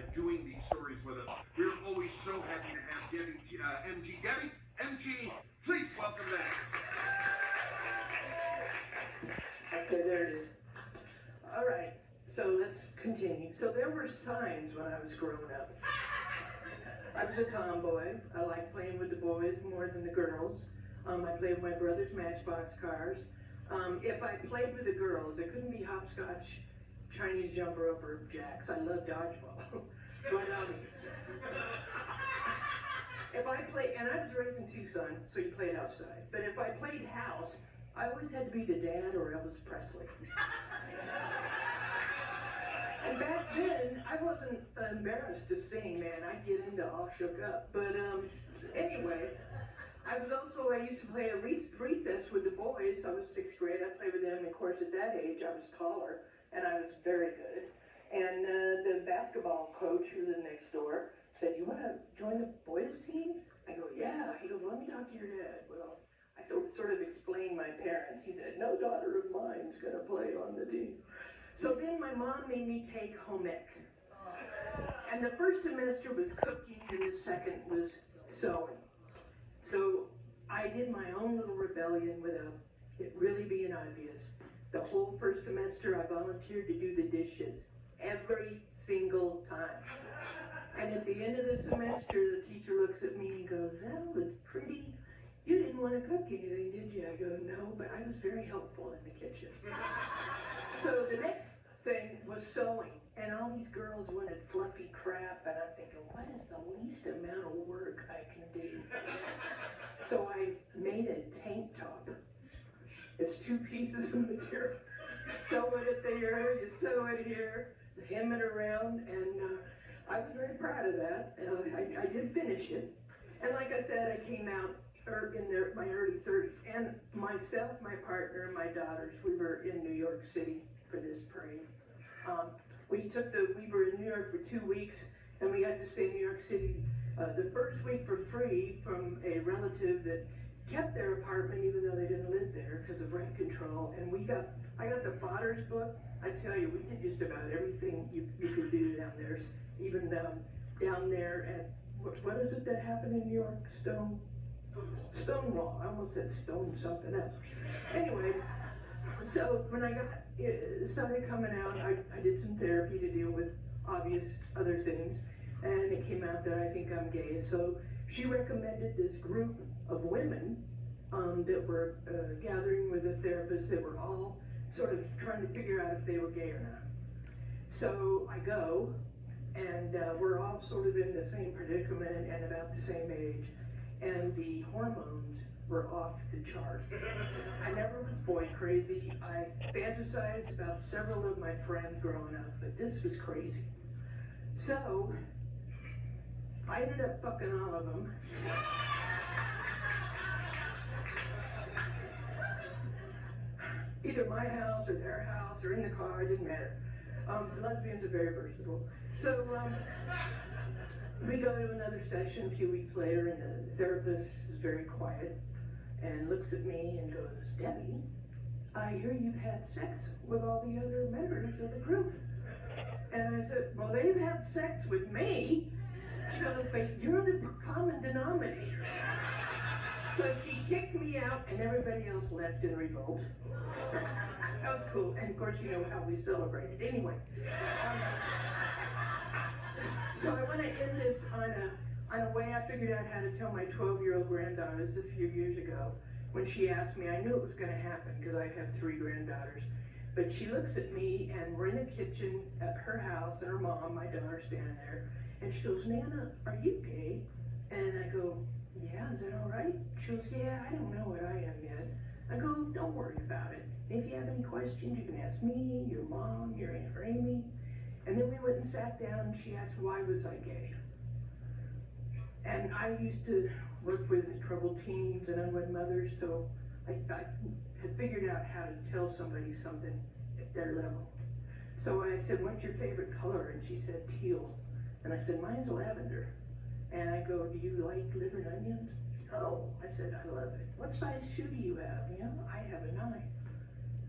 doing these stories with us. We're always so happy to have Debbie, MG. Debbie, MG, please welcome back. Okay, there it is. All right, so let's continue. So there were signs when I was growing up. I was a tomboy. I liked playing with the boys more than the girls. I played with my brother's Matchbox cars. If I played with the girls, it couldn't be hopscotch, Chinese jump rope, or jacks. I loved dodgeball. But if I played, and I was raised in Tucson, so you played outside. But if I played house, I always had to be the dad or Elvis Presley. And back then, I wasn't embarrassed to sing, man. I'd get into all shook up. But anyway, I used to play a recess with the boys. I was 6th grade. I played with them. Of course, at that age, I was taller, and I was very good. And the basketball coach who lived next door said, "You want to join the boys team?" I go, "Yeah." He goes, "Let me talk to your dad." Well, I sort of explained my parents. He said, "No daughter of mine is going to play on the team." So then my mom made me take home ec. And the first semester was cooking, and the second was sewing. So I did my own little rebellion without it really being obvious. The whole first semester, I volunteered to do the dishes every single time. And at the end of the semester, the teacher looks at me and goes, "That was pretty. You didn't want to cook anything, did you?" I go, "No, but I was very helpful in the kitchen." So the next thing was sewing, and all these girls wanted fluffy crap, and I'm thinking, what is the least amount of work I can do? So I made a tank top. It's 2 pieces of material. Sew it there, you sew it here, hem it around, and I was very proud of that. I did finish it, and like I said, I came out in my early 30s, and myself, my partner, and my daughters, we were in New York City for this parade. We were in New York for 2 weeks, and we got to stay in New York City the first week for free from a relative that kept their apartment even though they didn't live there because of rent control. And I got the Father's book. I tell you, we did just about everything you could do down there. Even down there at, what is it that happened in New York? Stonewall. I almost said stone something else. Anyway, so when I started coming out, I did some therapy to deal with obvious other things, and it came out that I think I'm gay. So she recommended this group of women that were gathering with a therapist that were all sort of trying to figure out if they were gay or not. So I go, and we're all sort of in the same predicament and about the same age, and the hormones were off the chart. I never was boy crazy. I fantasized about several of my friends growing up, but this was crazy. So I ended up fucking all of them. Either my house or their house or in the car, it didn't matter. Lesbians are very versatile. So we go to another session a few weeks later, and the therapist is very quiet and looks at me and goes, "Debbie, I hear you've had sex with all the other members of the group." And I said, "Well, they've had sex with me." She goes, "But you're the common denominator." So she kicked me out, and everybody else left in revolt. So that was cool. And of course, you know how we celebrated. Anyway. So I want to end this on a way I figured out how to tell my 12-year-old granddaughter this a few years ago. When she asked me, I knew it was going to happen because I have 3 granddaughters. But she looks at me, and we're in the kitchen at her house, and her mom, my daughter, standing there. And she goes, "Nana, are you gay?" And I go, "Yeah, is that all right?" She goes, "Yeah, I don't know what I am yet." I go, "Don't worry about it. If you have any questions, you can ask me, your mom, your Aunt Amy." And then we went and sat down, and she asked, why was I gay? And I used to work with troubled teens and unwed mothers, so I had figured out how to tell somebody something at their level. So I said, "What's your favorite color?" And she said, "Teal." And I said, "Mine's lavender." And I go, "Do you like liver and onions?" "Oh," I said, "I love it." "What size shoe do you have?" "Yeah, I have a 9.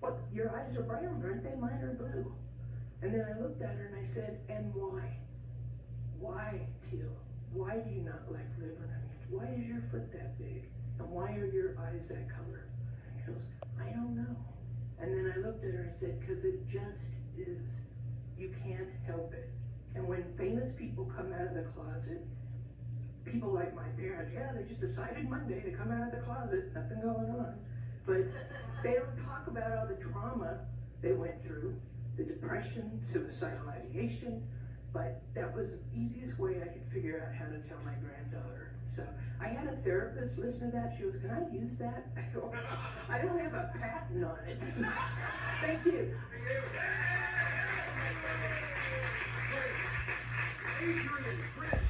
"What, your eyes are brown, aren't they? Mine are blue." And then I looked at her and I said, "And why?" why, Teal? Why do you not like liver onions? Why is your foot that big? And why are your eyes that color? And he goes, I don't know. And then I looked at her and said, because it just is. You can't help it. And when famous people come out of the closet, people like my parents, yeah, they just decided Monday to come out of the closet, nothing going on. But they don't talk about all the trauma they went through, the depression, suicidal ideation. But that was the easiest way I could figure out how to tell my granddaughter. So I had a therapist listen to that. She goes, can I use that? I go, I don't have a patent on it. Thank you. Adrian, Chris.